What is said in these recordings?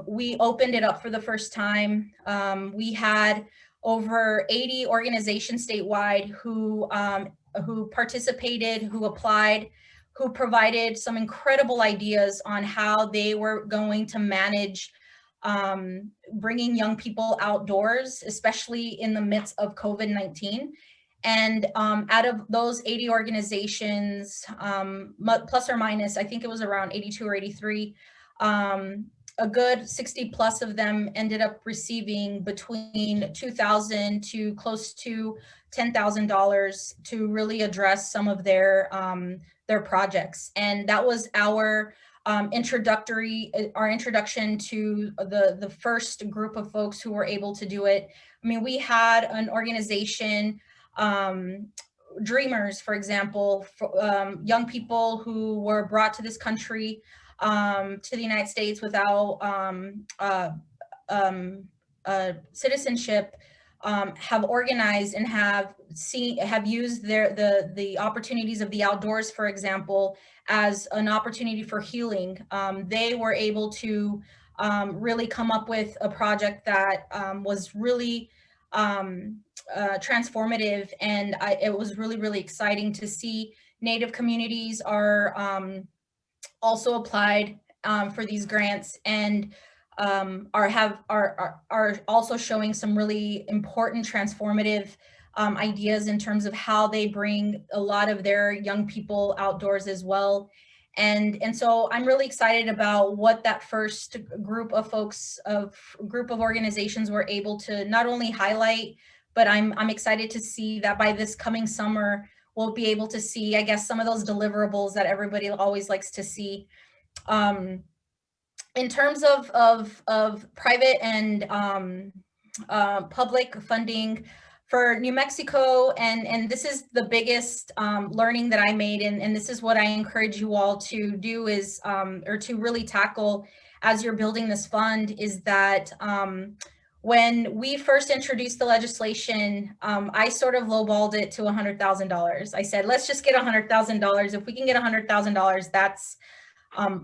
we opened it up for the first time. We had over 80 organizations statewide who participated, who applied, who provided some incredible ideas on how they were going to manage bringing young people outdoors, especially in the midst of COVID-19. And out of those 80 organizations, plus or minus, I think it was around 82 or 83, a good 60 plus of them ended up receiving between $2,000 to close to $10,000 to really address some of their projects. And that was our introduction to the first group of folks who were able to do it. I mean, we had an organization, Dreamers, for example, young people who were brought to this country, to the United States without citizenship, have organized and have used the opportunities of the outdoors, for example, as an opportunity for healing. They were able to really come up with a project that was really transformative, and it was really, really exciting to see. Native communities are also applied for these grants, and are also showing some really important transformative ideas in terms of how they bring a lot of their young people outdoors as well. And so I'm really excited about what that first group of organizations were able to not only highlight, but I'm excited to see that by this coming summer, we'll be able to see, I guess, some of those deliverables that everybody always likes to see. In terms of private and public funding for New Mexico, and this is the biggest learning that I made, and this is what I encourage you all to do is, or to really tackle as you're building this fund, is that when we first introduced the legislation, I sort of lowballed it to $100,000. I said, let's just get $100,000. If we can get $100,000, that's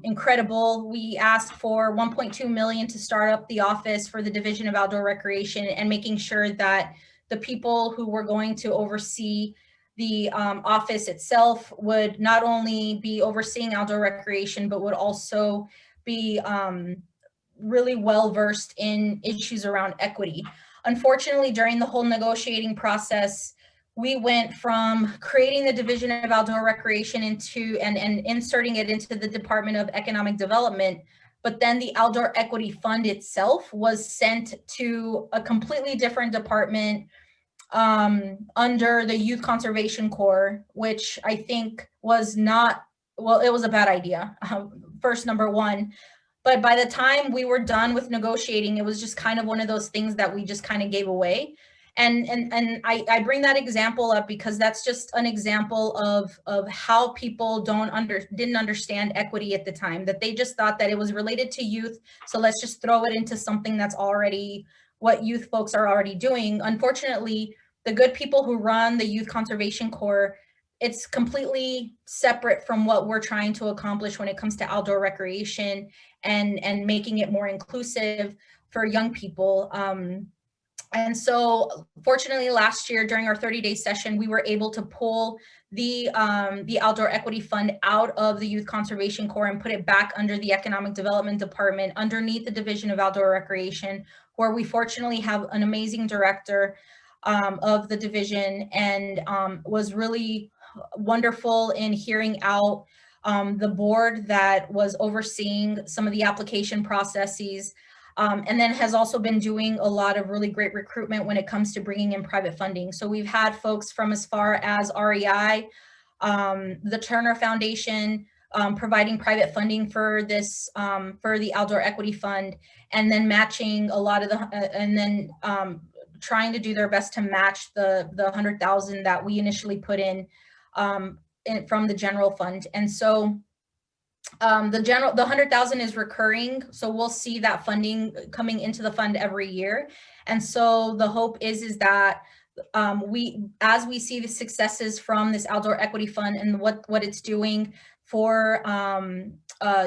incredible. We asked for 1.2 million to start up the office for the Division of Outdoor Recreation, and making sure that the people who were going to oversee the office itself would not only be overseeing outdoor recreation, but would also be really well versed in issues around equity. Unfortunately, during the whole negotiating process, we went from creating the Division of Outdoor Recreation into and inserting it into the Department of Economic Development, but then the Outdoor Equity Fund itself was sent to a completely different department under the Youth Conservation Corps, which I think was not, well, it was a bad idea, first, number one. But by the time we were done with negotiating, it was just kind of one of those things that we just kind of gave away. And I bring that example up because that's just an example of how people didn't understand equity at the time, that they just thought that it was related to youth. So let's just throw it into something that's already what youth folks are already doing. Unfortunately, the good people who run the Youth Conservation Corps, it's completely separate from what we're trying to accomplish when it comes to outdoor recreation and making it more inclusive for young people. And so fortunately last year during our 30-day session, we were able to pull the Outdoor Equity Fund out of the Youth Conservation Corps and put it back under the Economic Development Department underneath the Division of Outdoor Recreation, where we fortunately have an amazing director of the division, and was really wonderful in hearing out the board that was overseeing some of the application processes. And then has also been doing a lot of really great recruitment when it comes to bringing in private funding. So we've had folks from as far as REI, the Turner Foundation, providing private funding for this, for the Outdoor Equity Fund, and then matching a lot of and then trying to do their best to match the 100,000 that we initially put in from the general fund. And so the 100,000 is recurring, so we'll see that funding coming into the fund every year. And so the hope is that as we see the successes from this Outdoor Equity Fund and what it's doing for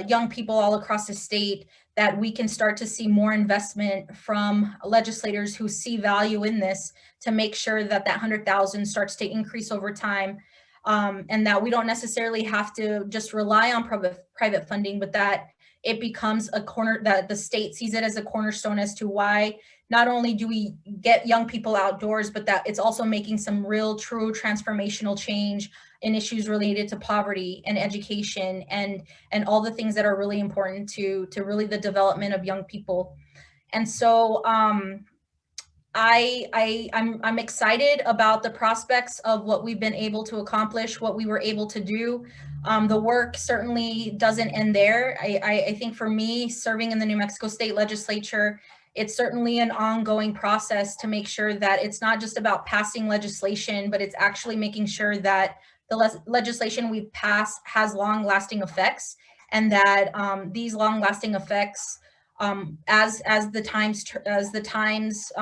young people all across the state, that we can start to see more investment from legislators who see value in this, to make sure that that 100,000 starts to increase over time, and that we don't necessarily have to just rely on private funding, but that it becomes a corner, that the state sees it as a cornerstone as to why not only do we get young people outdoors, but that it's also making some real, true transformational change in issues related to poverty and education and all the things that are really important to really the development of young people. And so I'm excited about the prospects of what we've been able to accomplish, what we were able to do. The work certainly doesn't end there. I think for me, serving in the New Mexico State Legislature, it's certainly an ongoing process to make sure that it's not just about passing legislation, but it's actually making sure that the legislation we pass has long-lasting effects, and that these long-lasting effects, as the times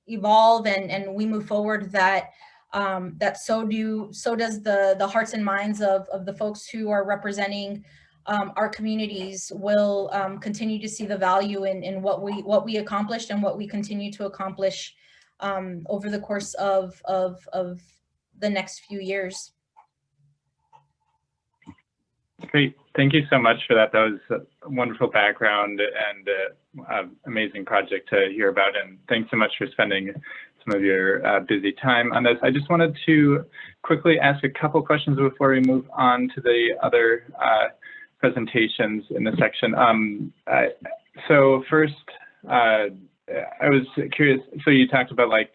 evolve and we move forward, that so does the hearts and minds of the folks who are representing our communities will continue to see the value in what we accomplished and what we continue to accomplish over the course of the next few years. Great. Thank you so much for that. That was a wonderful background and amazing project to hear about. And thanks so much for spending some of your busy time on this. I just wanted to quickly ask a couple questions before we move on to the other presentations in the section. So first, I was curious. So you talked about like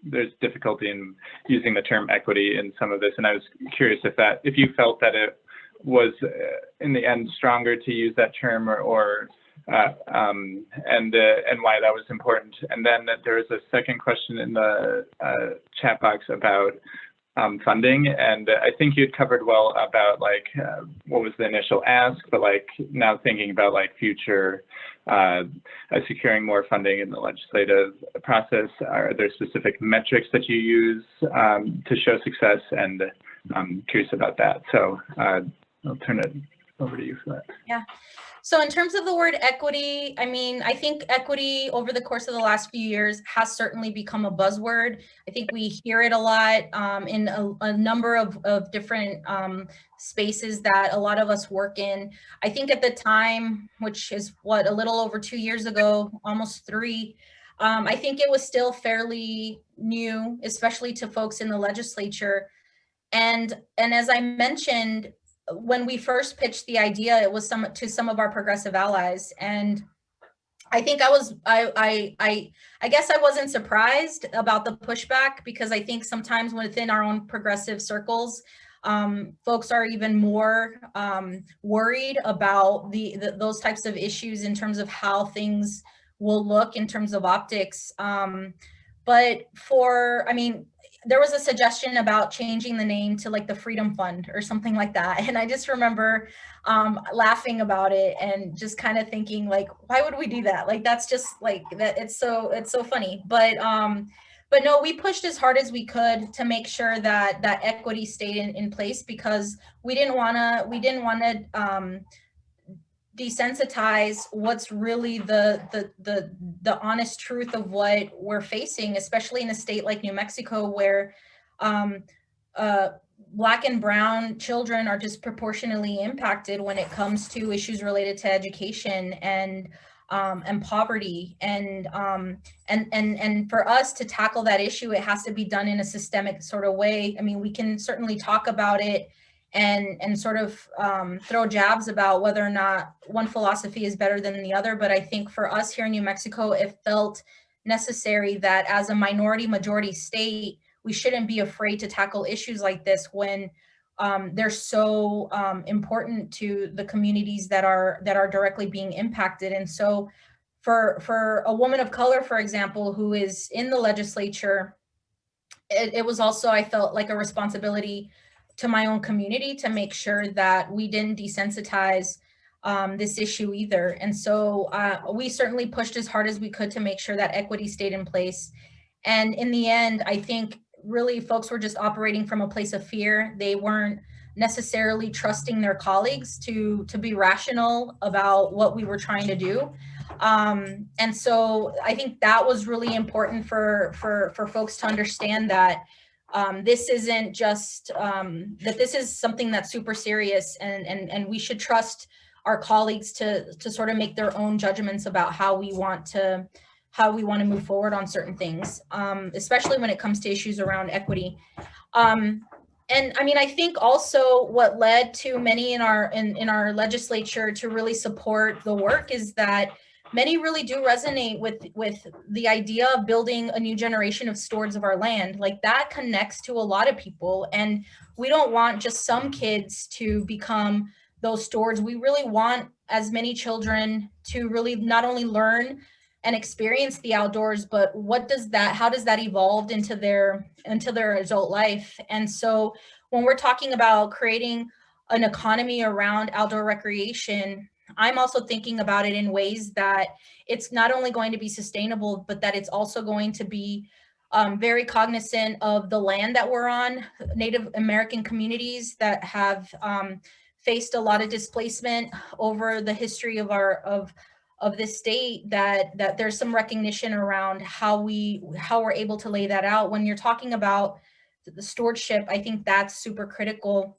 there's difficulty in using the term equity in some of this, and I was curious if you felt that it was in the end stronger to use that term, and why that was important. And then there was a second question in the chat box about funding, and I think you'd covered well about like what was the initial ask, but like now thinking about like future securing more funding in the legislative process. Are there specific metrics that you use to show success? And I'm curious about that. So I'll turn it over to you for that. Yeah. So in terms of the word equity, I mean, I think equity over the course of the last few years has certainly become a buzzword. I think we hear it a lot in a number of different spaces that a lot of us work in. I think at the time, which is a little over 2 years ago, almost 3, I think it was still fairly new, especially to folks in the legislature. And as I mentioned, when we first pitched the idea, it was to some of our progressive allies, and I think I guess I wasn't surprised about the pushback, because I think sometimes within our own progressive circles, folks are even more worried about those types of issues in terms of how things will look in terms of optics. But there was a suggestion about changing the name to like the Freedom Fund or something like that. And I just remember laughing about it and just kind of thinking like, why would we do that? Like, that's just like that. It's so funny. But no, we pushed as hard as we could to make sure that equity stayed in place, because we didn't want to desensitize what's really the honest truth of what we're facing, especially in a state like New Mexico, where Black and Brown children are disproportionately impacted when it comes to issues related to education and poverty. And for us to tackle that issue, it has to be done in a systemic sort of way. I mean, we can certainly talk about it and sort of throw jabs about whether or not one philosophy is better than the other. But I think for us here in New Mexico, it felt necessary that as a minority majority state, we shouldn't be afraid to tackle issues like this when they're so important to the communities that are directly being impacted. And so for a woman of color, for example, who is in the legislature, it was also, I felt like a responsibility to my own community to make sure that we didn't desensitize this issue either. And so we certainly pushed as hard as we could to make sure that equity stayed in place. And in the end, I think really folks were just operating from a place of fear. They weren't necessarily trusting their colleagues to be rational about what we were trying to do. And so I think that was really important for folks to understand that this isn't just that this is something that's super serious, and we should trust our colleagues to sort of make their own judgments about how we want to move forward on certain things, especially when it comes to issues around equity. And I mean, I think also what led to many in our legislature to really support the work is that many really do resonate with the idea of building a new generation of stewards of our land. Like, that connects to a lot of people, and we don't want just some kids to become those stewards. We really want as many children to really not only learn and experience the outdoors, but how does that evolve into their adult life? And so when we're talking about creating an economy around outdoor recreation, I'm also thinking about it in ways that it's not only going to be sustainable, but that it's also going to be very cognizant of the land that we're on. Native American communities that have faced a lot of displacement over the history of this state, that there's some recognition around how we're able to lay that out. When you're talking about the stewardship, I think that's super critical.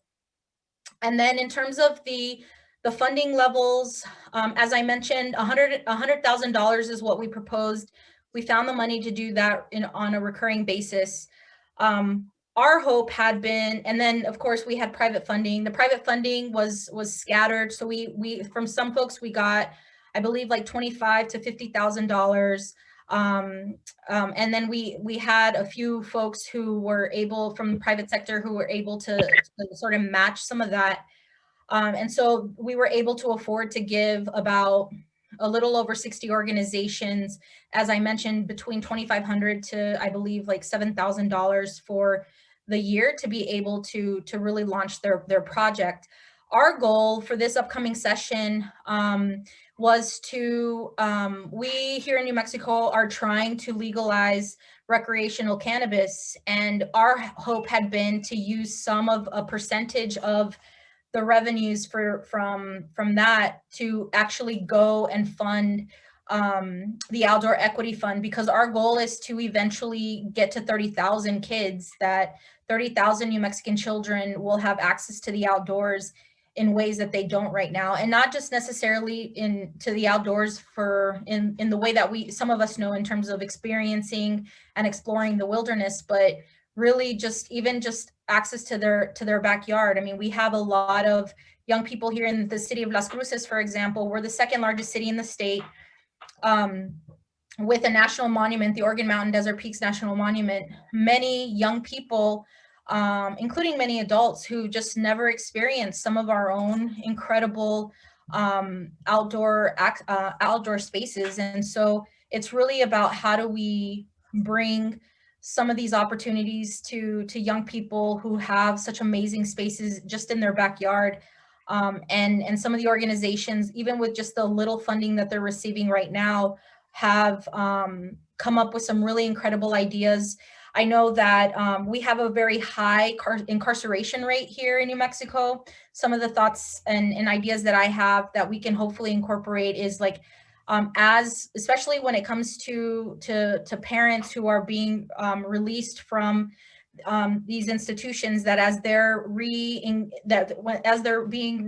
And then in terms of the funding levels, as I mentioned, $100,000 is what we proposed. We found the money to do that on a recurring basis. Our hope had been, and then of course we had private funding. The private funding was scattered. So we from some folks we got, I believe, like $25,000 to $50,000. And then we had a few folks who were able, from the private sector, who were able to sort of match some of that. And so we were able to afford to give about a little over 60 organizations, as I mentioned, between $2,500 to, I believe, like $7,000 for the year to be able to really launch their project. Our goal for this upcoming session was to, we here in New Mexico are trying to legalize recreational cannabis, and our hope had been to use a percentage of the revenues from that to actually go and fund the Outdoor Equity Fund, because our goal is to eventually get to 30,000 kids, that 30,000 New Mexican children will have access to the outdoors in ways that they don't right now, and not just necessarily to the outdoors in the way that some of us know in terms of experiencing and exploring the wilderness, but really just access to their backyard. I mean, we have a lot of young people here in the city of Las Cruces, for example. We're the second largest city in the state, with a national monument, the Organ Mountain Desert Peaks National Monument. Many young people, including many adults, who just never experienced some of our own incredible outdoor spaces. And so it's really about how do we bring some of these opportunities to young people who have such amazing spaces just in their backyard. And some of the organizations, even with just the little funding that they're receiving right now, have come up with some really incredible ideas. I know that we have a very high incarceration rate here in New Mexico. Some of the thoughts and ideas that I have that we can hopefully incorporate is like, especially when it comes to parents who are being released from these institutions, that as they're being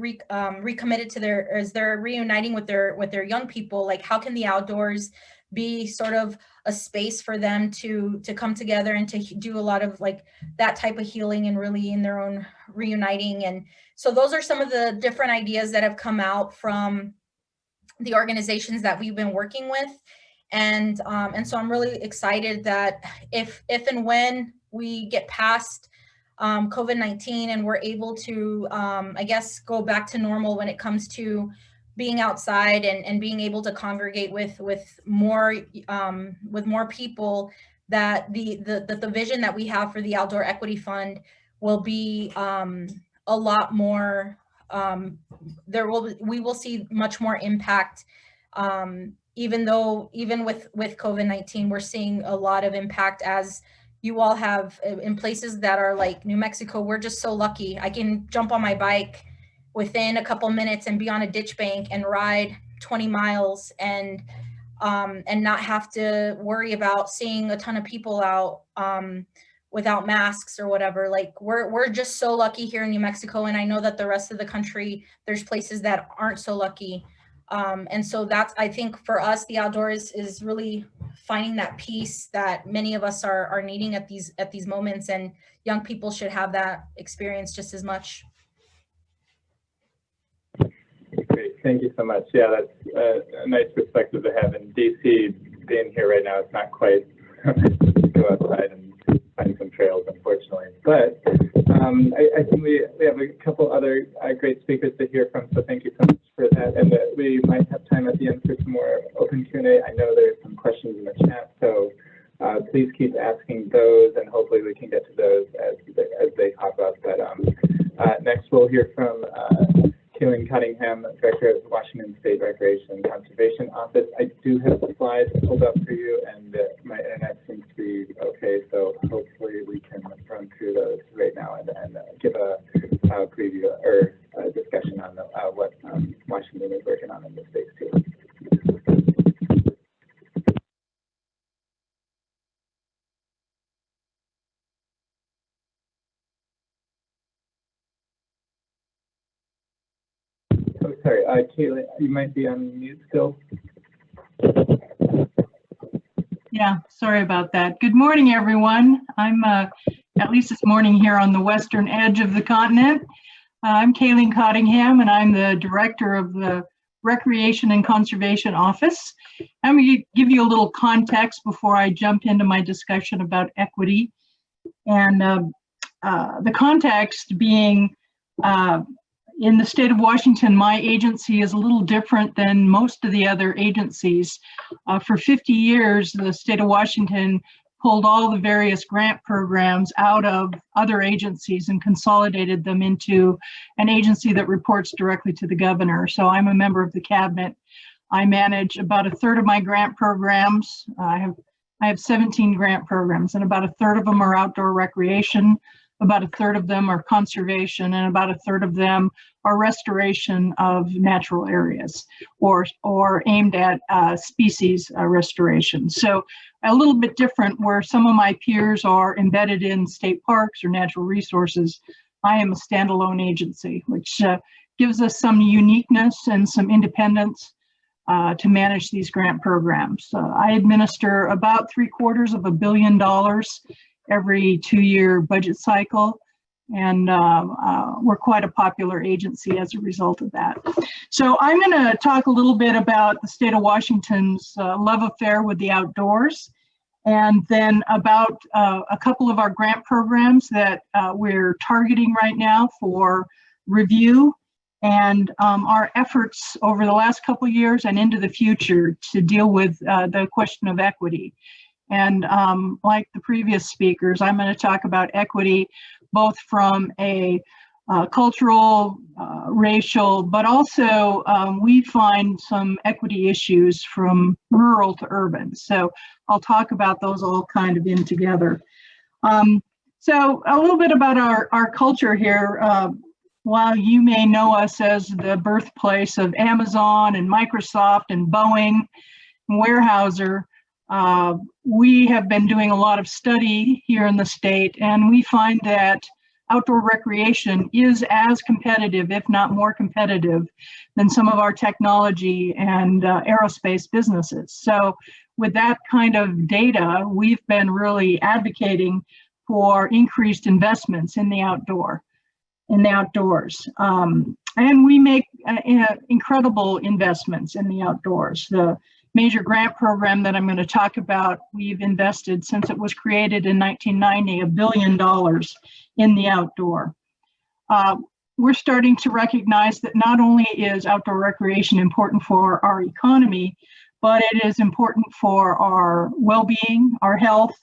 recommitted to as they're reuniting with their young people, like how can the outdoors be sort of a space for them to come together and to do a lot of like that type of healing and really in their own reuniting. And so those are some of the different ideas that have come out from the organizations that we've been working with. And so I'm really excited that if and when we get past COVID-19 and we're able to, I guess, go back to normal when it comes to being outside and being able to congregate with more people, that the vision that we have for the Outdoor Equity Fund will be a lot more. We will see much more impact. Even with COVID-19, we're seeing a lot of impact as you all have in places that are like New Mexico. We're just so lucky. I can jump on my bike within a couple minutes and be on a ditch bank and ride 20 miles and not have to worry about seeing a ton of people out without masks or whatever. Like we're just so lucky here in New Mexico. And I know that the rest of the country, there's places that aren't so lucky. And so that's, I think for us, the outdoors is really finding that peace that many of us are needing at these moments, and young people should have that experience just as much. Great, thank you so much. Yeah, that's a nice perspective to have. In DC, being here right now, it's not quite go outside and find some trails, unfortunately. But I think we have a couple other great speakers to hear from, so thank you so much for that. And we might have time at the end for some more open Q&A. I know there's some questions in the chat, so please keep asking those, and hopefully we can get to those as they pop up. But next we'll hear from Kailyn Cottingham, Director of the Washington State Recreation and Conservation Office. I do have the slides pulled up for you, and my internet seems to be okay, so hopefully we can run through those right now and give a preview or a discussion on what Washington is working on in this space too. Oh, sorry, Kailyn, you might be on mute still. Yeah, sorry about that. Good morning, everyone. I'm at least this morning here on the western edge of the continent. I'm Kailyn Cottingham, and I'm the Director of the Recreation and Conservation Office. I'm going to give you a little context before I jump into my discussion about equity. And the context being, in the state of Washington, my agency is a little different than most of the other agencies. For 50 years, the state of Washington pulled all the various grant programs out of other agencies and consolidated them into an agency that reports directly to the governor. So I'm a member of the cabinet. I manage about a third of my grant programs. I have 17 grant programs, and about a third of them are outdoor recreation. About a third of them are conservation, and about a third of them are restoration of natural areas or aimed at species restoration. So a little bit different, where some of my peers are embedded in state parks or natural resources. I am a standalone agency, which gives us some uniqueness and some independence to manage these grant programs. I administer about $750 million every 2-year budget cycle, and we're quite a popular agency as a result of that. So I'm going to talk a little bit about the state of Washington's love affair with the outdoors, and then about a couple of our grant programs that we're targeting right now for review, and our efforts over the last couple of years and into the future to deal with the question of equity. And like the previous speakers, I'm going to talk about equity, both from a cultural, racial, but also we find some equity issues from rural to urban. So I'll talk about those all kind of in together. So a little bit about our culture here. While you may know us as the birthplace of Amazon and Microsoft and Boeing and Weyerhaeuser, we have been doing a lot of study here in the state, and we find that outdoor recreation is as competitive, if not more competitive, than some of our technology and aerospace businesses. So with that kind of data, we've been really advocating for increased investments in the outdoors. And we make incredible investments in the outdoors. The major grant program that I'm going to talk about, we've invested since it was created in 1990, $1 billion in the outdoor. We're starting to recognize that not only is outdoor recreation important for our economy, but it is important for our well-being, our health,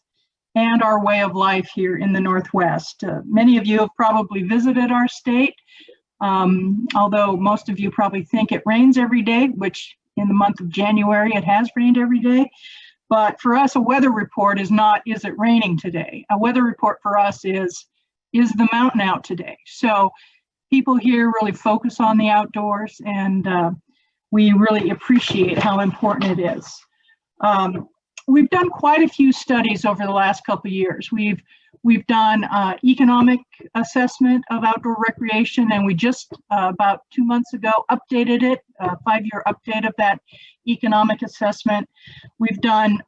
and our way of life here in the Northwest. Many of you have probably visited our state, although most of you probably think it rains every day, which in the month of January, it has rained every day. But for us, a weather report is not, is it raining today? A weather report for us is the mountain out today? So people here really focus on the outdoors, and we really appreciate how important it is. We've done quite a few studies over the last couple of years. We've done economic assessment of outdoor recreation, and we just about 2 months ago updated it, a 5-year update of that economic assessment. We've done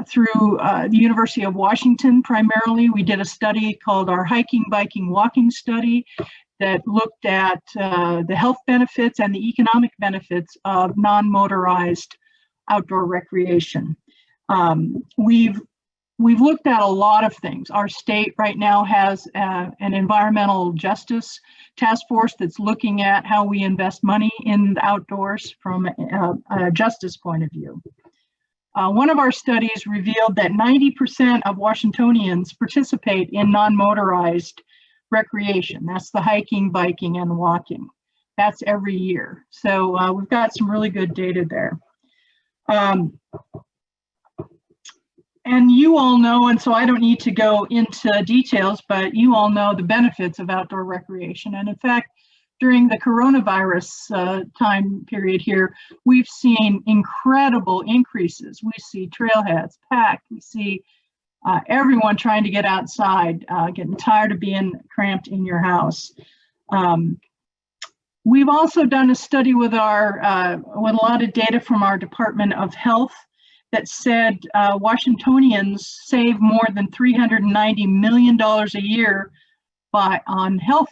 through the University of Washington primarily. We did a study called our hiking, biking, walking study that looked at the health benefits and the economic benefits of non-motorized outdoor recreation. We've looked at a lot of things. Our state right now has an environmental justice task force that's looking at how we invest money in the outdoors from a justice point of view. One of our studies revealed that 90% of Washingtonians participate in non-motorized recreation. That's the hiking, biking, and walking. That's every year. So we've got some really good data there. And you all know, and so I don't need to go into details, but you all know the benefits of outdoor recreation. And in fact, during the coronavirus time period here, we've seen incredible increases. We see trailheads packed. We see everyone trying to get outside, getting tired of being cramped in your house. We've also done a study with with a lot of data from our Department of Health that said Washingtonians save more than $390 million a year on health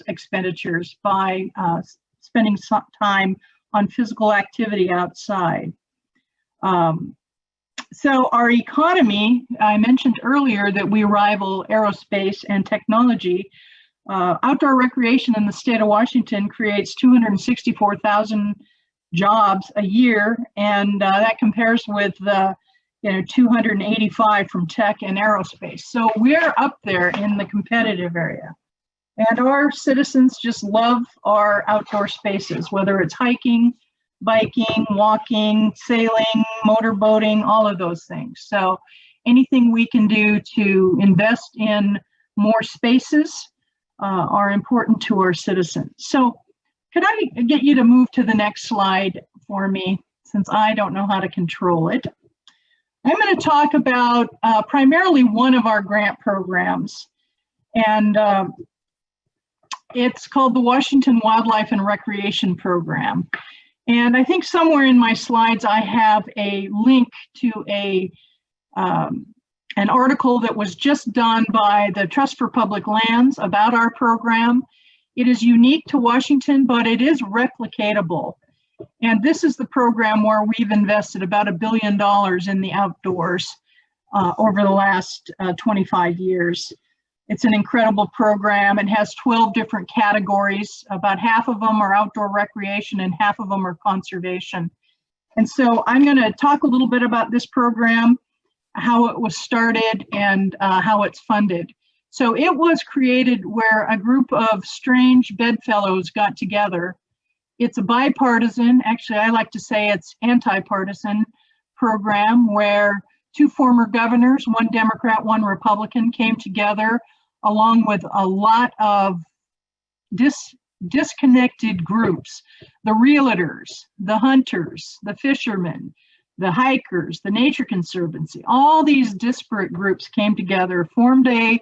expenditures by spending some time on physical activity outside. So our economy, I mentioned earlier that we rival aerospace and technology. Outdoor recreation in the state of Washington creates 264,000 jobs a year, and that compares with 285 from tech and aerospace. So we're up there in the competitive area. And our citizens just love our outdoor spaces, whether it's hiking, biking, walking, sailing, motorboating, all of those things. So anything we can do to invest in more spaces are important to our citizens. So could I get you to move to the next slide for me, since I don't know how to control it? I'm going to talk about primarily one of our grant programs, and it's called the Washington Wildlife and Recreation Program. And I think somewhere in my slides I have a link to an article that was just done by the Trust for Public Lands about our program. It is unique to Washington, but it is replicatable. And this is the program where we've invested about $1 billion in the outdoors over the last 25 years. It's an incredible program. It has 12 different categories. About half of them are outdoor recreation and half of them are conservation. And so I'm going to talk a little bit about this program, how it was started, and how it's funded. So it was created where a group of strange bedfellows got together. It's a bipartisan, actually I like to say it's anti-partisan program, where two former governors, one Democrat, one Republican, came together along with a lot of disconnected groups: the realtors, the hunters, the fishermen, the hikers, the Nature Conservancy. All these disparate groups came together, formed a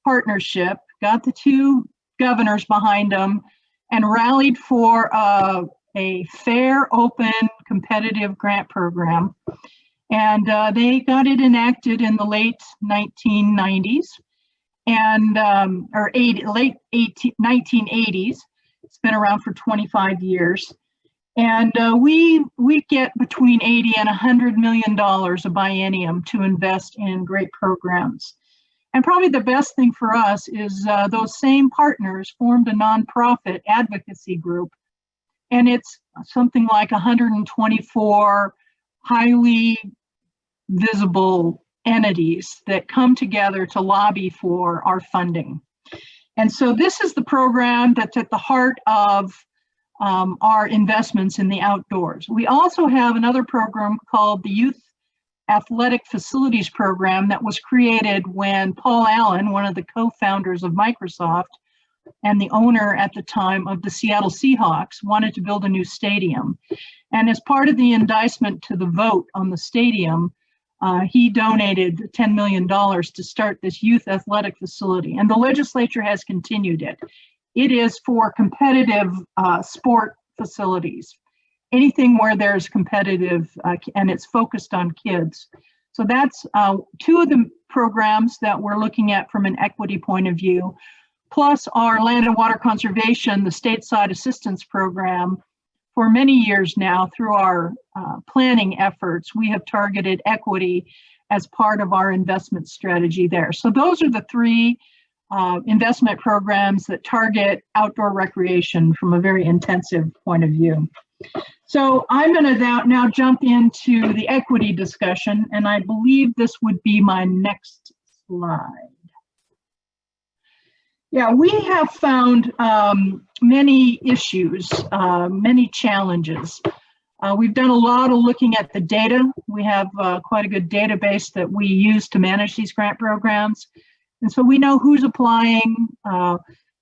partnership, got the two governors behind them, and rallied for a fair, open, competitive grant program. And they got it enacted in the late 1990s, and late 1980s. It's been around for 25 years. And we get between 80 and $100 million a biennium to invest in great programs. And probably the best thing for us is those same partners formed a nonprofit advocacy group. And it's something like 124 highly visible entities that come together to lobby for our funding. And so this is the program that's at the heart of our investments in the outdoors. We also have another program called the Youth Athletic Facilities Program that was created when Paul Allen, one of the co-founders of Microsoft and the owner at the time of the Seattle Seahawks, wanted to build a new stadium. And as part of the indictment to the vote on the stadium, he donated $10 million to start this youth athletic facility, and the legislature has continued it. It is for competitive sport facilities, anything where there's competitive, and it's focused on kids. So that's two of the programs that we're looking at from an equity point of view, plus our land and water conservation, the stateside assistance program. For many years now, through our planning efforts, we have targeted equity as part of our investment strategy there. So those are the three investment programs that target outdoor recreation from a very intensive point of view. So I'm going to now jump into the equity discussion, and I believe this would be my next slide. Yeah, we have found many issues, many challenges. We've done a lot of looking at the data. We have quite a good database that we use to manage these grant programs. And so we know who's applying.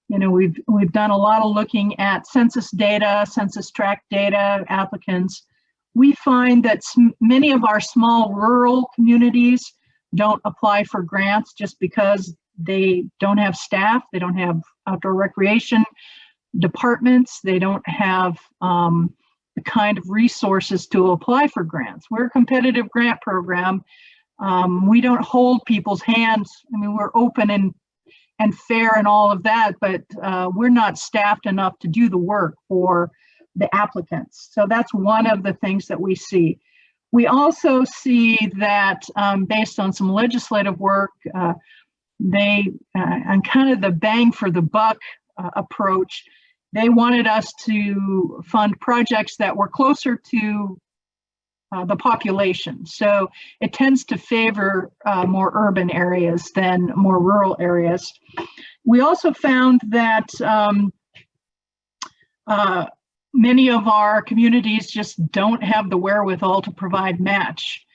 We've done a lot of looking at census data, census tract data, applicants. We find that many of our small rural communities don't apply for grants just because they don't have staff, they don't have outdoor recreation departments, they don't have the kind of resources to apply for grants. We're a competitive grant program. We don't hold people's hands. I mean, we're open and fair and all of that, but we're not staffed enough to do the work for the applicants. So that's one of the things that we see. We also see that based on some legislative work, on kind of the bang for the buck approach, they wanted us to fund projects that were closer to the population. So it tends to favor more urban areas than more rural areas. We also found that many of our communities just don't have the wherewithal to provide match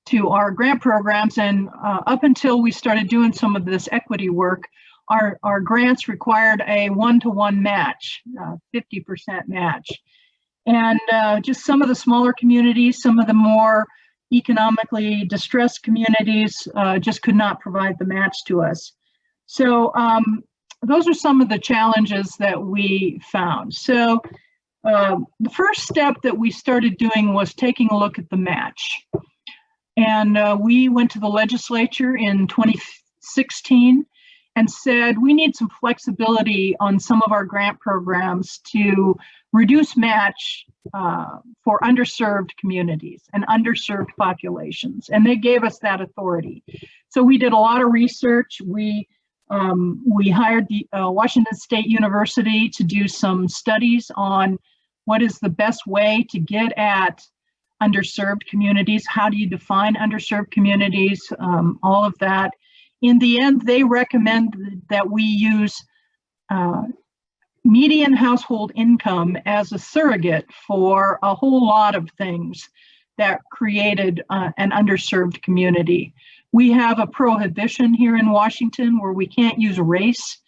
to our grant programs, and up until we started doing some of this equity work, our grants required a 1-to-1 match, 50% match. And just some of the smaller communities, some of the more economically distressed communities just could not provide the match to us. So those are some of the challenges that we found. So the first step that we started doing was taking a look at the match. And we went to the legislature in 2016 and said, we need some flexibility on some of our grant programs to reduce match for underserved communities and underserved populations. And they gave us that authority. So we did a lot of research. We hired the Washington State University to do some studies on what is the best way to get at underserved communities. How do you define underserved communities? All of that. In the end, they recommend that we use median household income as a surrogate for a whole lot of things that created an underserved community. We have a prohibition here in Washington where we can't use race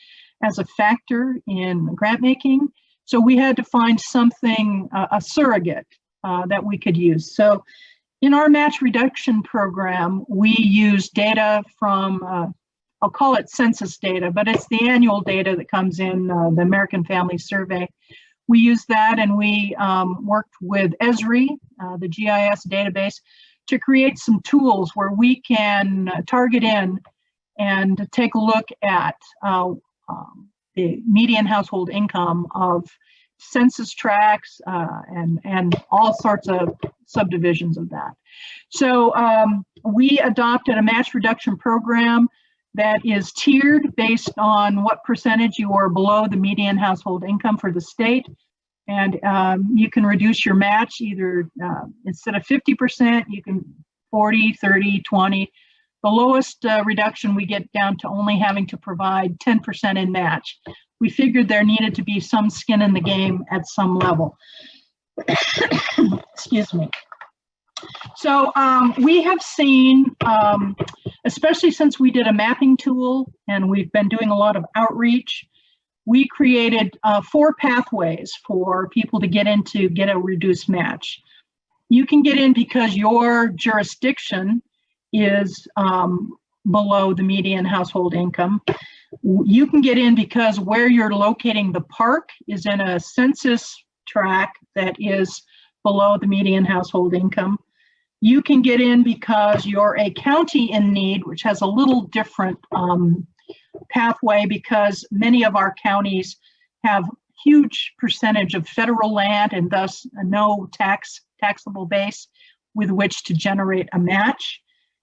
as a factor in grant making. So we had to find something, a surrogate that we could use. So in our match reduction program, we use data from, I'll call it census data, but it's the annual data that comes in the American Family Survey. We use that, and we worked with Esri, the GIS database, to create some tools where we can target in and take a look at the median household income of census tracts and all sorts of subdivisions of that. So we adopted a match reduction program that is tiered based on what percentage you are below the median household income for the state. And you can reduce your match either instead of 50%, you can 40, 30, 20. The lowest reduction we get down to only having to provide 10% in match. we figured there needed to be some skin in the game at some level. Excuse me. So we have seen, especially since we did a mapping tool and we've been doing a lot of outreach, we created 4 pathways for people to get a reduced match. You can get in because your jurisdiction is below the median household income. You can get in because where you're locating the park is in a census tract that is below the median household income. You can get in because you're a county in need, which has a little different pathway because many of our counties have huge percentage of federal land and thus no taxable base with which to generate a match.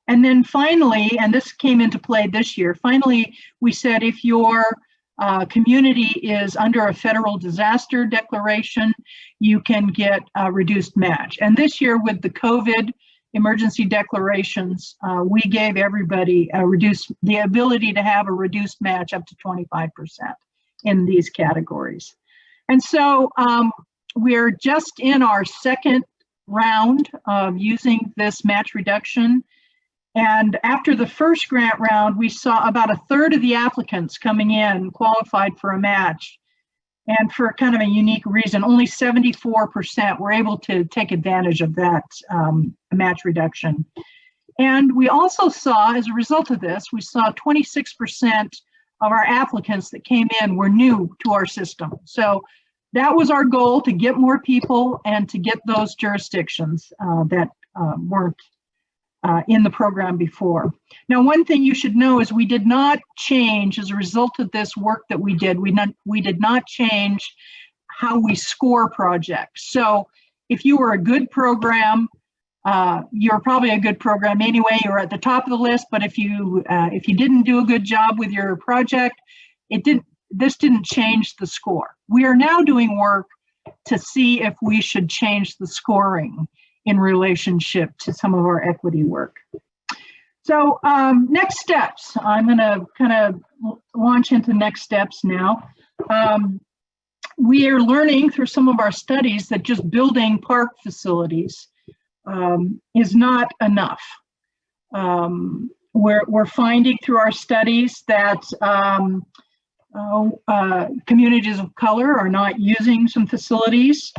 And then finally, and this came into play this year, finally, we said if your community is under a federal disaster declaration, you can get a reduced match. And this year with the COVID emergency declarations, we gave everybody the ability to have a reduced match up to 25% in these categories. And so we're just in our second round of using this match reduction. And after the first grant round, we saw about 1/3 of the applicants coming in qualified for a match. And for kind of a unique reason, only 74% were able to take advantage of that match reduction. And we also saw, as a result of this, we saw 26% of our applicants that came in were new to our system. So that was our goal, to get more people and to get those jurisdictions that weren't in the program before. Now, one thing you should know is we did not change, as a result of this work that we did, we did not change how we score projects. So if you were a good program, you're probably a good program anyway, you're at the top of the list, but if you didn't do a good job with your project, this didn't change the score. We are now doing work to see if we should change the scoring in relationship to some of our equity work. So next steps, I'm going to kind of launch into next steps now. We are learning through some of our studies that just building park facilities is not enough. We're finding through our studies that communities of color are not using some facilities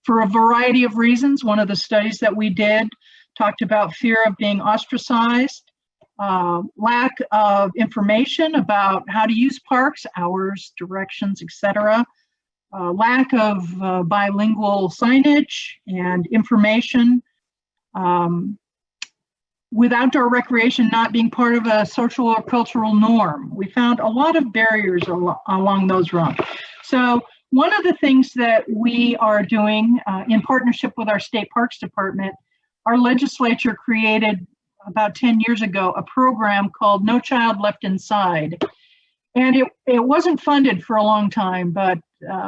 for a variety of reasons. One of the studies that we did talked about fear of being ostracized, lack of information about how to use parks, hours, directions, etc., lack of bilingual signage and information, with outdoor recreation not being part of a social or cultural norm. We found a lot of barriers along those routes. So one of the things that we are doing in partnership with our state parks department, our legislature created about 10 years ago a program called No Child Left Inside. And it wasn't funded for a long time, but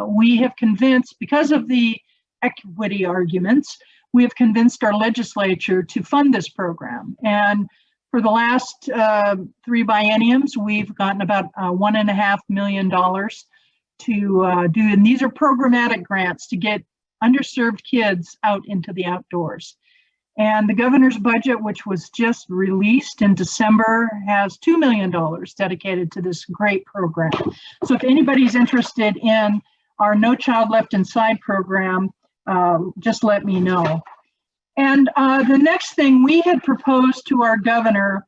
we have convinced, because of the equity arguments, we have convinced our legislature to fund this program. And for the last 3 bienniums, we've gotten about $1.5 million to do, and these are programmatic grants to get underserved kids out into the outdoors. And the governor's budget, which was just released in December, has $2 million dedicated to this great program. So if anybody's interested in our No Child Left Inside program, just let me know. And the next thing, we had proposed to our governor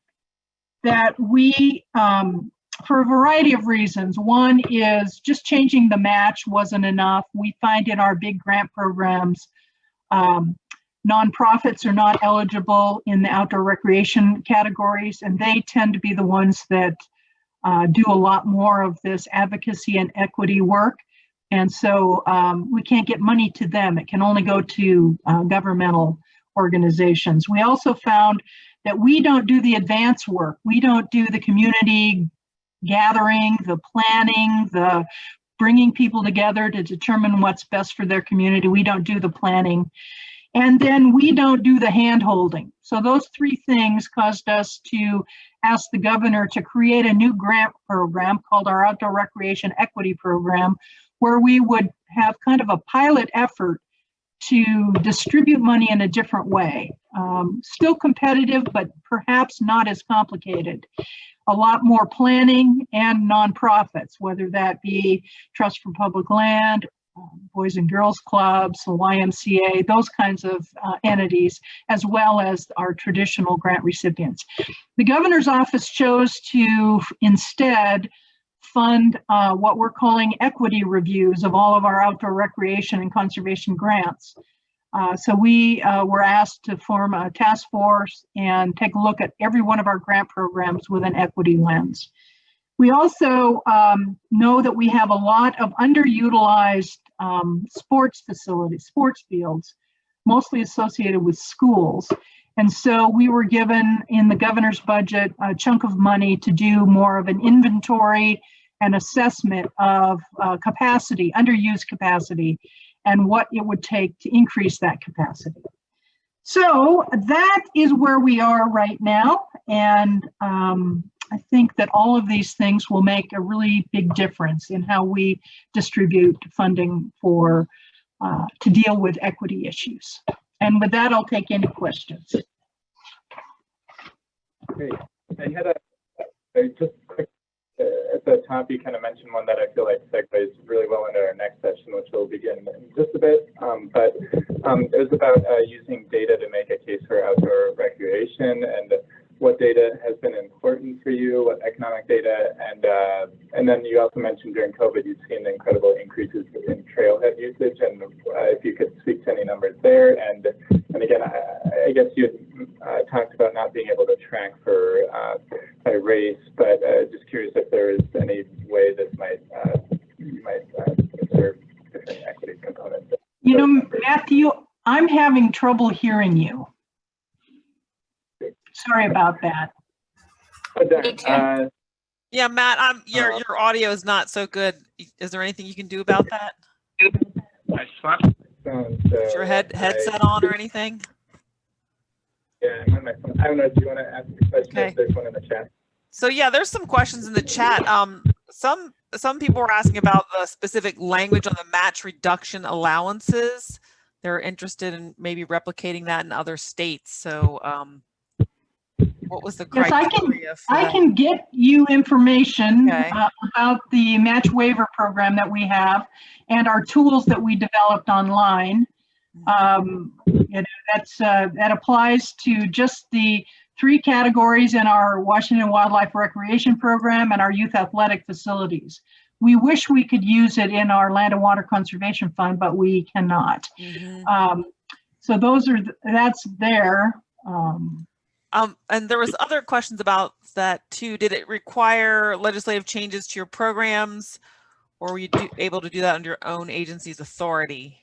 that we, for a variety of reasons, one is just changing the match wasn't enough. We find in our big grant programs, nonprofits are not eligible in the outdoor recreation categories, and they tend to be the ones that do a lot more of this advocacy and equity work. And so we can't get money to them. It can only go to governmental organizations. We also found that we don't do the advance work. We don't do the community gathering, the planning, the bringing people together to determine what's best for their community. We don't do the planning. And then we don't do the hand holding. So those three things caused us to ask the governor to create a new grant program called our Outdoor Recreation Equity Program, where we would have kind of a pilot effort to distribute money in a different way. Still competitive, but perhaps not as complicated. A lot more planning and nonprofits, whether that be Trust for Public Land, Boys and Girls Clubs, the YMCA, those kinds of entities, as well as our traditional grant recipients. The governor's office chose to instead fund what we're calling equity reviews of all of our outdoor recreation and conservation grants. So we were asked to form a task force and take a look at every one of our grant programs with an equity lens. We also know that we have a lot of underutilized sports facilities, sports fields, mostly associated with schools. And so we were given in the governor's budget a chunk of money to do more of an inventory and assessment of capacity, underused capacity, and what it would take to increase that capacity. So that is where we are right now. And I think that all of these things will make a really big difference in how we distribute funding for to deal with equity issues. And with that, I'll take any questions. Great. I had a just quick, at the top, you kind of mentioned one that I feel like segues really well into our next session, which will begin in just a bit. But it was about using data to make a case for outdoor recreation, and what data has been important for you, what economic data, and then you also mentioned during COVID you've seen incredible increases in trailhead usage, and if you could speak to any numbers there. And again, I guess you had talked about not being able to track for by race, but just curious if there is any way this might you might observe different equity components. You know, Matthew, I'm having trouble hearing you. Sorry about that. Yeah, Matt, your audio is not so good. Is there anything you can do about that? I swapped phones. Is your headset on or anything? Yeah, I'm on my phone. I don't know. Do you want to ask a question? Okay. If there's one in the chat. So yeah, there's some questions in the chat. Some people were asking about the specific language on the match reduction allowances. They're interested in maybe replicating that in other states. So what was the criteria? Yes, I can get you information Okay. About the match waiver program that we have and our tools that we developed online. You know, that applies to just the 3 categories in our Washington Wildlife Recreation Program and our youth athletic facilities. We wish we could use it in our Land and Water Conservation Fund, but we cannot. So that's there. And there was other questions about that too. Did it require legislative changes to your programs, or were you able to do that under your own agency's authority?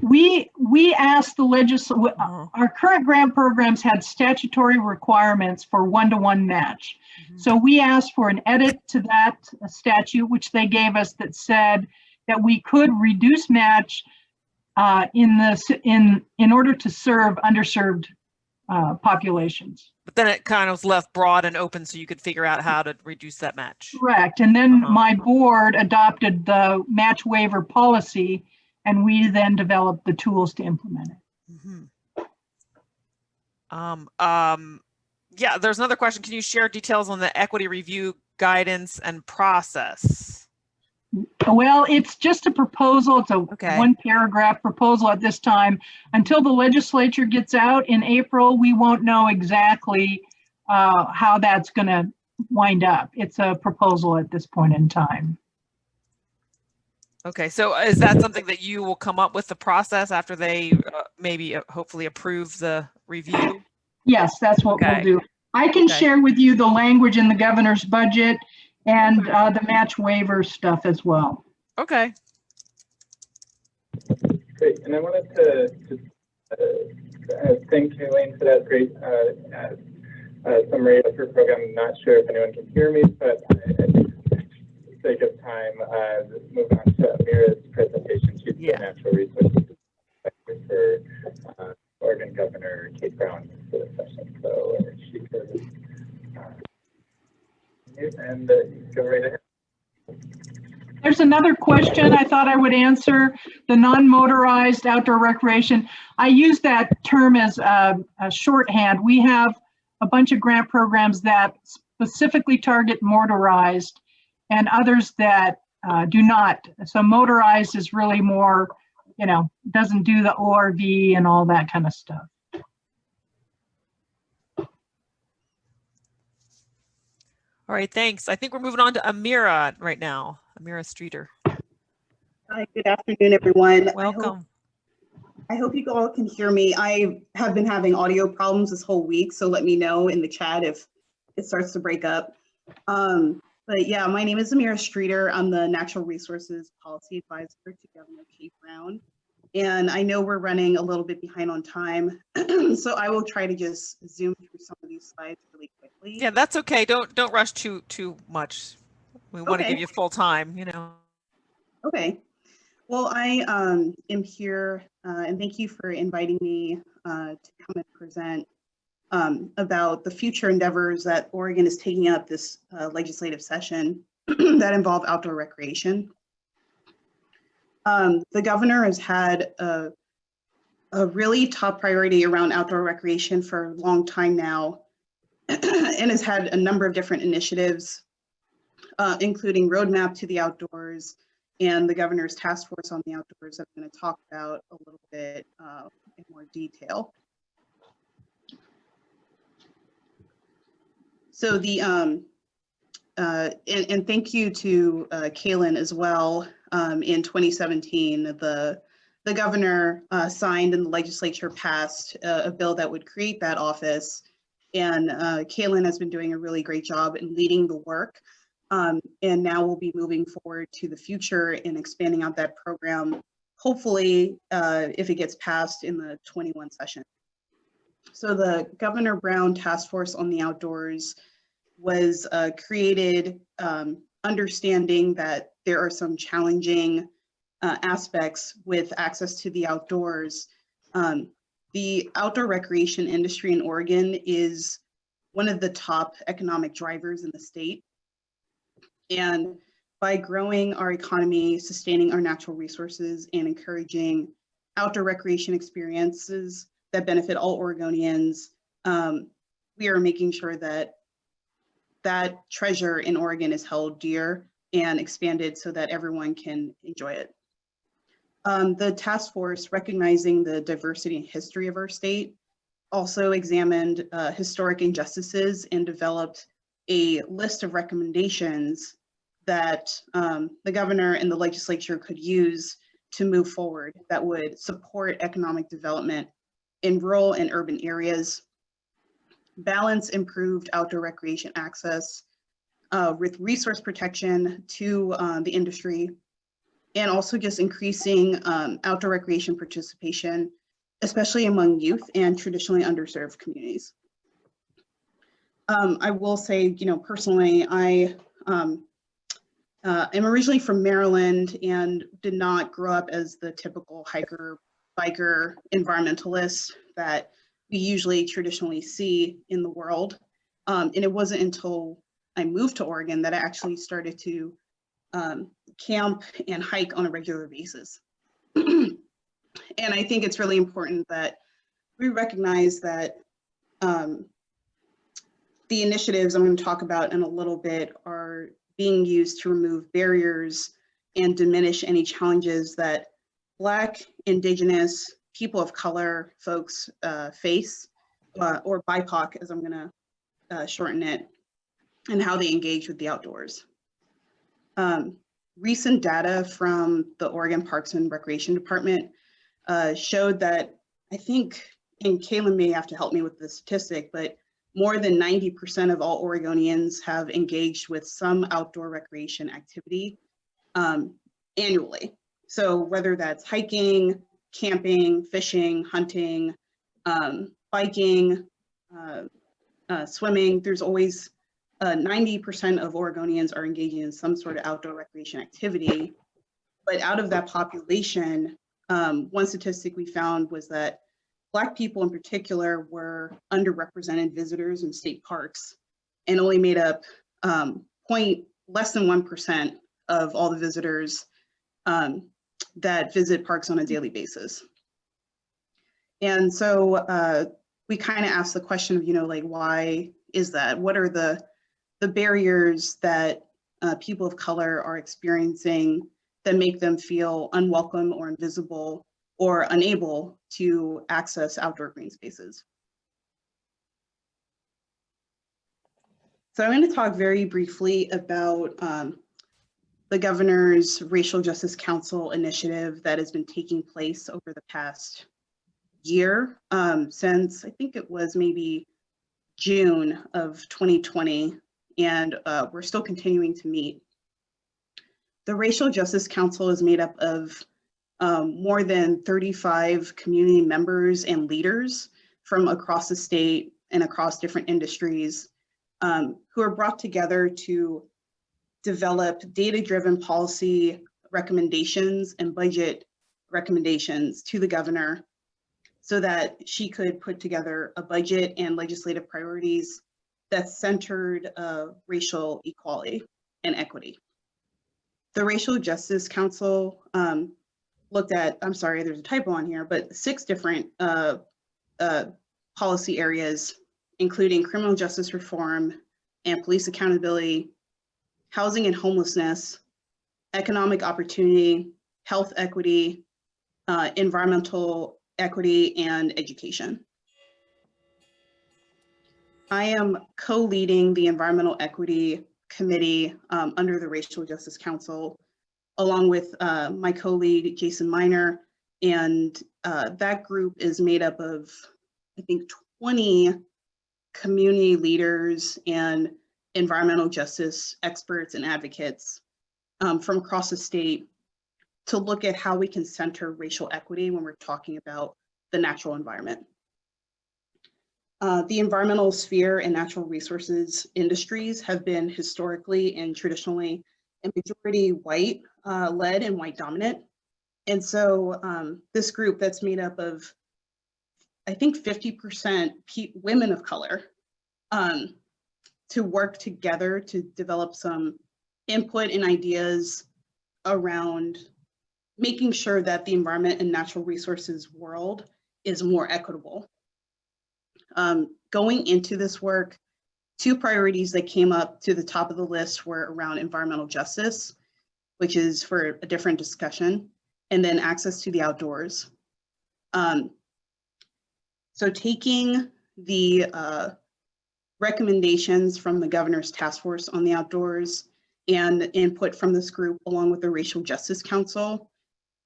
We asked the legislature. Our current grant programs had statutory requirements for one-to-one match. So we asked for an edit to that statute, which they gave us, that said that we could reduce match in order to serve underserved populations. But then it kind of was left broad and open so you could figure out how to reduce that match. Correct. And then my board adopted the match waiver policy, and we then developed the tools to implement it. Yeah, there's another question. Can you share details on the equity review guidance and process? Well, it's just a proposal. It's a one-paragraph proposal at this time. Until the legislature gets out in April, we won't know exactly how that's going to wind up. It's a proposal at this point in time. Okay, so is that something that you will come up with the process after they maybe hopefully approve the review? Yes, that's what we'll do. I can share with you the language in the governor's budget and the match waiver stuff as well. Okay. Great, and I wanted to thank Kailyn for that great summary of her program. I'm not sure if anyone can hear me, but I think for the sake of time, move on to Amira's presentation. She's the natural resources for Oregon Governor Kailyn Brown for the session. So she could and go right ahead. There's another question I thought I would answer, the non-motorized outdoor recreation. I use that term as a shorthand. We have a bunch of grant programs that specifically target motorized and others that do not. So motorized is really more, doesn't do the ORV and all that kind of stuff. All right, thanks. I think we're moving on to Amira right now. Amira Streeter. Hi, good afternoon, everyone. Welcome. I hope you all can hear me. I have been having audio problems this whole week, so let me know in the chat if it starts to break up. But yeah, my name is Amira Streeter. I'm the Natural Resources Policy Advisor to Governor Kailyn Brown. And I know we're running a little bit behind on time, so I will try to just zoom through some of these slides really quickly. Yeah, that's okay. Don't rush too much. We want to give you full time, Okay. Well, I am here, and thank you for inviting me to come and present about the future endeavors that Oregon is taking up this legislative session that involve outdoor recreation. The governor has had a really top priority around outdoor recreation for a long time now, and has had a number of different initiatives, including Roadmap to the Outdoors and the governor's task force on the outdoors that I'm going to talk about a little bit in more detail. So the and thank you to Kailyn as well. In 2017, the governor signed and the legislature passed a bill that would create that office. And Kailyn has been doing a really great job in leading the work. And now we'll be moving forward to the future and expanding out that program, hopefully, if it gets passed in the 21 session. So the Governor Brown Task Force on the Outdoors was created understanding that there are some challenging aspects with access to the outdoors. The outdoor recreation industry in Oregon is one of the top economic drivers in the state. And by growing our economy, sustaining our natural resources, and encouraging outdoor recreation experiences that benefit all Oregonians, we are making sure that that treasure in Oregon is held dear and expanded so that everyone can enjoy it. The task force, recognizing the diversity and history of our state, also examined historic injustices and developed a list of recommendations that the governor and the legislature could use to move forward that would support economic development in rural and urban areas, balance improved outdoor recreation access with resource protection to the industry, and also just increasing outdoor recreation participation, especially among youth and traditionally underserved communities. I will say, personally, I am originally from Maryland and did not grow up as the typical hiker, biker, environmentalist that we usually traditionally see in the world. And it wasn't until I moved to Oregon that I actually started to camp and hike on a regular basis. And I think it's really important that we recognize that the initiatives I'm going to talk about in a little bit are being used to remove barriers and diminish any challenges that Black, Indigenous, people of color folks face, or BIPOC, as I'm going to shorten it, and how they engage with the outdoors. Recent data from the Oregon Parks and Recreation Department showed that, I think, and Kailyn may have to help me with the statistic, but more than 90% of all Oregonians have engaged with some outdoor recreation activity annually. So whether that's hiking, camping, fishing, hunting, biking, swimming, there's always 90% of Oregonians are engaging in some sort of outdoor recreation activity. But out of that population, one statistic we found was that Black people in particular were underrepresented visitors in state parks and only made up less than 1% of all the visitors that visit parks on a daily basis. And so we kind of asked the question of, like, why is that? What are the barriers that people of color are experiencing that make them feel unwelcome or invisible or unable to access outdoor green spaces? So I'm going to talk very briefly about the governor's Racial Justice Council initiative that has been taking place over the past year, since I think it was maybe June of 2020, and we're still continuing to meet. The Racial Justice Council is made up of more than 35 community members and leaders from across the state and across different industries who are brought together to develop data-driven policy recommendations and budget recommendations to the governor so that she could put together a budget and legislative priorities that centered racial equality and equity. The Racial Justice Council looked at, I'm sorry, there's a typo on here, but 6 different policy areas, including criminal justice reform and police accountability, housing and homelessness, economic opportunity, health equity, environmental equity, and education. I am co-leading the Environmental Equity Committee under the Racial Justice Council, along with my co-lead, Jason Miner, and that group is made up of, I think, 20 community leaders and environmental justice experts and advocates from across the state to look at how we can center racial equity when we're talking about the natural environment. The environmental sphere and natural resources industries have been historically and traditionally a majority white led and white dominant. And so this group that's made up of, I think, 50% women of color to work together to develop some input and ideas around making sure that the environment and natural resources world is more equitable. Going into this work, 2 priorities that came up to the top of the list were around environmental justice, which is for a different discussion, and then access to the outdoors. So taking the recommendations from the governor's task force on the outdoors and input from this group, along with the Racial Justice Council,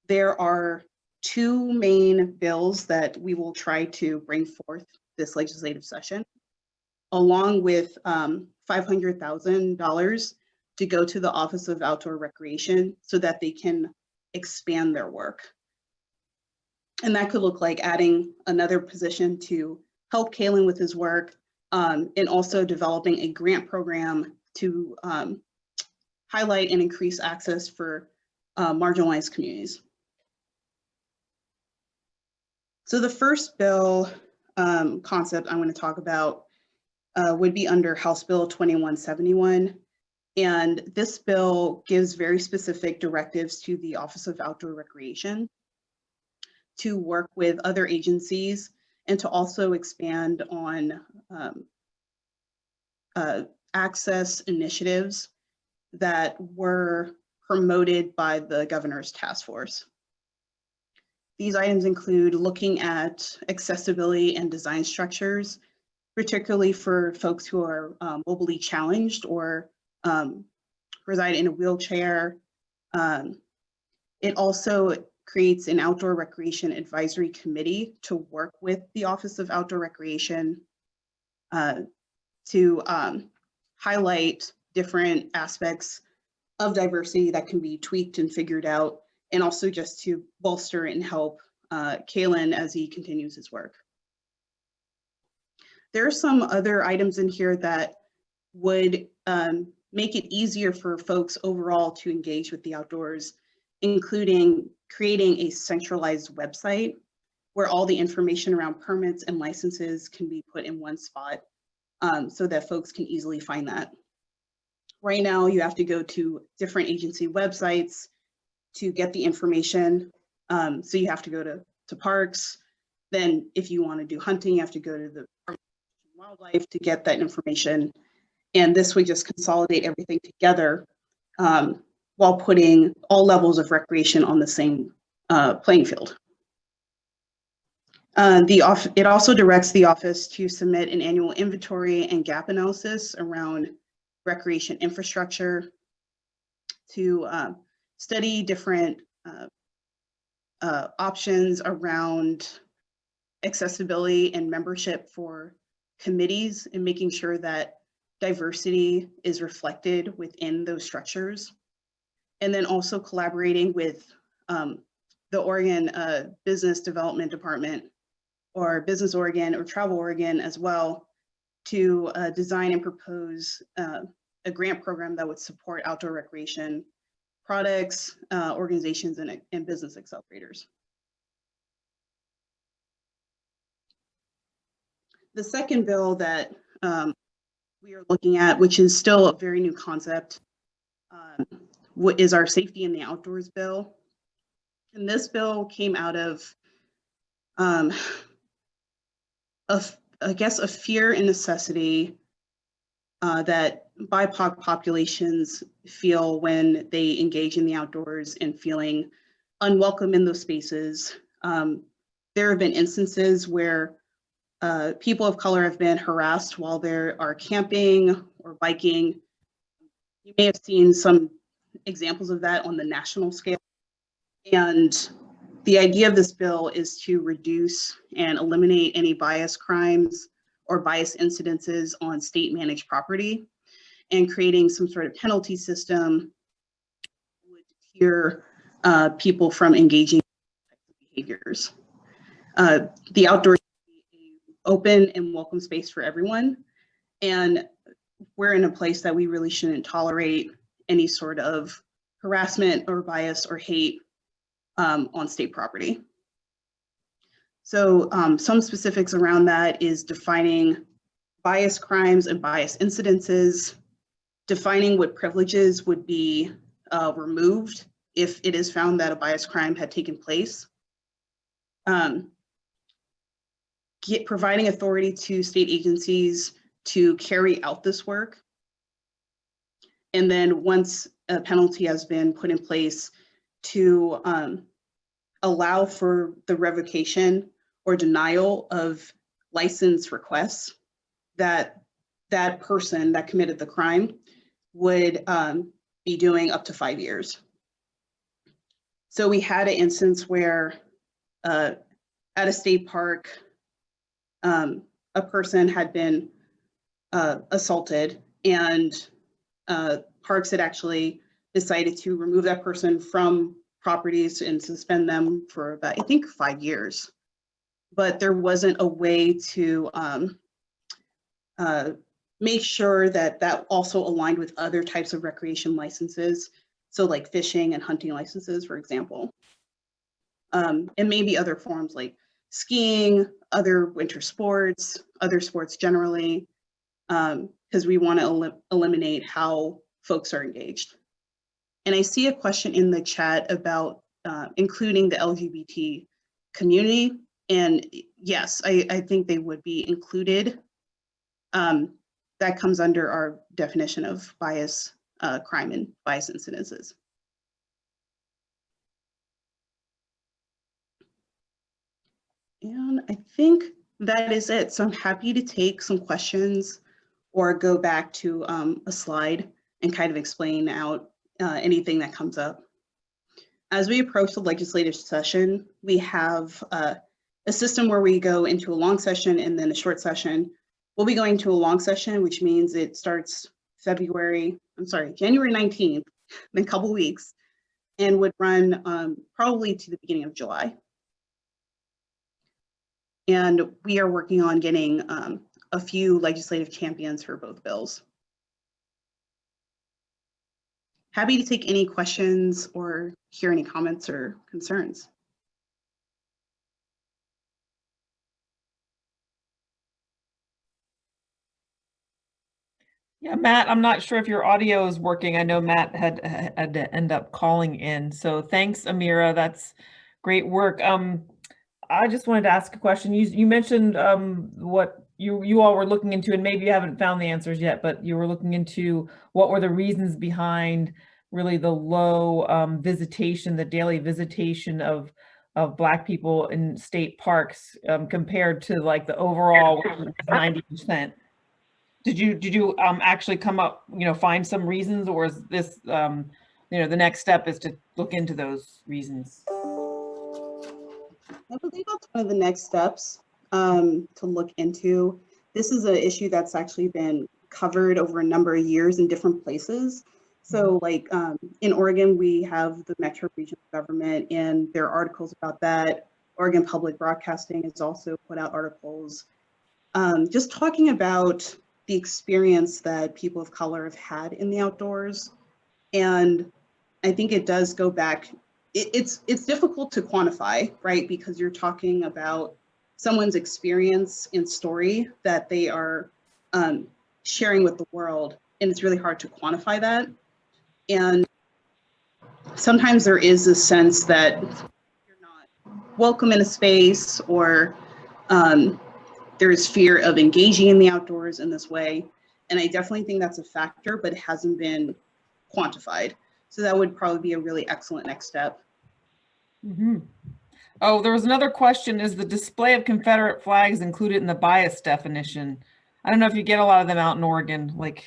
there are 2 main bills that we will try to bring forth this legislative session, along with $500,000 to go to the Office of Outdoor Recreation so that they can expand their work. And that could look like adding another position to help Kailyn with his work, and also developing a grant program to highlight and increase access for marginalized communities. So the first bill concept I'm going to talk about would be under House Bill 2171. And this bill gives very specific directives to the Office of Outdoor Recreation to work with other agencies and to also expand on access initiatives that were promoted by the governor's task force. These items include looking at accessibility and design structures, particularly for folks who are mobilely challenged or reside in a wheelchair. It also creates an outdoor recreation advisory committee to work with the Office of Outdoor Recreation to highlight different aspects of diversity that can be tweaked and figured out, and also just to bolster and help Kailyn as he continues his work. There are some other items in here that would make it easier for folks overall to engage with the outdoors, including creating a centralized website where all the information around permits and licenses can be put in one spot so that folks can easily find that. Right now, you have to go to different agency websites to get the information. So you have to go to parks. Then if you want to do hunting, you have to go to the Department of Wildlife to get that information. And this would just consolidate everything together while putting all levels of recreation on the same playing field. It also directs the office to submit an annual inventory and gap analysis around recreation infrastructure, to study different options around accessibility and membership for committees, and making sure that diversity is reflected within those structures. And then also collaborating with the Oregon Business Development Department, or Business Oregon, or Travel Oregon as well, to design and propose a grant program that would support outdoor recreation products, organizations, and business accelerators. The second bill that we are looking at, which is still a very new concept, is our Safety in the Outdoors bill. And this bill came out of I guess a fear and necessity that BIPOC populations feel when they engage in the outdoors and feeling unwelcome in those spaces. There have been instances where people of color have been harassed while they are camping or biking. You may have seen some examples of that on the national scale. And the idea of this bill is to reduce and eliminate any bias crimes or bias incidences on state managed property, and creating some sort of penalty system that would deter people from engaging in behaviors. The outdoors should be an open and welcome space for everyone. And we're in a place that we really shouldn't tolerate any sort of harassment or bias or hate on state property. So some specifics around that is defining bias crimes and bias incidences, defining what privileges would be removed if it is found that a bias crime had taken place, providing authority to state agencies to carry out this work. And then once a penalty has been put in place, to allow for the revocation or denial of license requests that that person that committed the crime would be doing up to 5 years. So we had an instance where at a state park, a person had been assaulted, and parks had actually decided to remove that person from properties and suspend them for about, I think, 5 years. But there wasn't a way to make sure that that also aligned with other types of recreation licenses. So like fishing and hunting licenses, for example. And maybe other forms like skiing, other winter sports, other sports generally, because we want to eliminate how folks are engaged. And I see a question in the chat about including the LGBT community. And yes, I think they would be included. That comes under our definition of bias, crime and bias incidences. And I think that is it. So I'm happy to take some questions or go back to a slide and kind of explain out anything that comes up. As we approach the legislative session, we have a system where we go into a long session and then a short session. We'll be going to a long session, which means it starts January 19th, in a couple weeks, and would run probably to the beginning of July. And we are working on getting a few legislative champions for both bills. Happy to take any questions or hear any comments or concerns. Yeah, Matt, I'm not sure if your audio is working. I know Matt had to end up calling in. So thanks, Amira. That's great work. I just wanted to ask a question. You mentioned what you all were looking into, and maybe you haven't found the answers yet, but you were looking into what were the reasons behind really the low visitation, the daily visitation of Black people in state parks compared to like the overall 90%. Did you actually come up, find some reasons, or is this, the next step is to look into those reasons? I believe that's one of the next steps to look into. This is an issue that's actually been covered over a number of years in different places. So like in Oregon, we have the Metro Regional Government, and there are articles about that. Oregon Public Broadcasting has also put out articles just talking about the experience that people of color have had in the outdoors. And I think it does go back. It's difficult to quantify, right? Because you're talking about someone's experience and story that they are sharing with the world, and it's really hard to quantify that. And sometimes there is a sense that you're not welcome in a space, or there is fear of engaging in the outdoors in this way. And I definitely think that's a factor, but it hasn't been quantified. So that would probably be a really excellent next step. Mm-hmm. Oh, there was another question. Is the display of Confederate flags included in the bias definition? I don't know if you get a lot of them out in Oregon, like,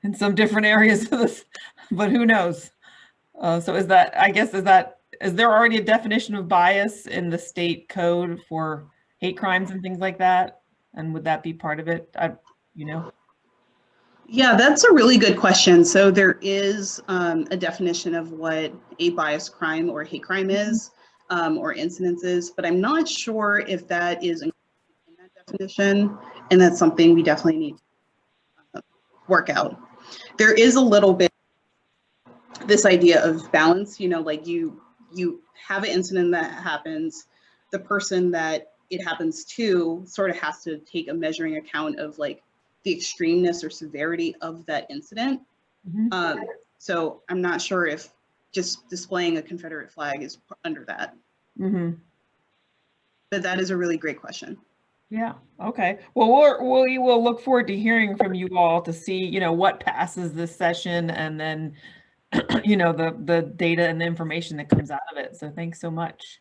in some different areas of this, but who knows? So is there already a definition of bias in the state code for hate crimes and things like that? And would that be part of it? Yeah, that's a really good question. So there is a definition of what a bias crime or hate crime is, or incidence is, but I'm not sure if that is included in that definition, and that's something we definitely need to work out. There is a little bit this idea of balance, like you have an incident that happens, the person that it happens to sort of has to take a measuring account of like the extremeness or severity of that incident. Mm-hmm. So I'm not sure if just displaying a Confederate flag is under that. Mm-hmm. But that is a really great question. Yeah. Okay. Well, we will look forward to hearing from you all to see, what passes this session, and then, the data and the information that comes out of it. So thanks so much.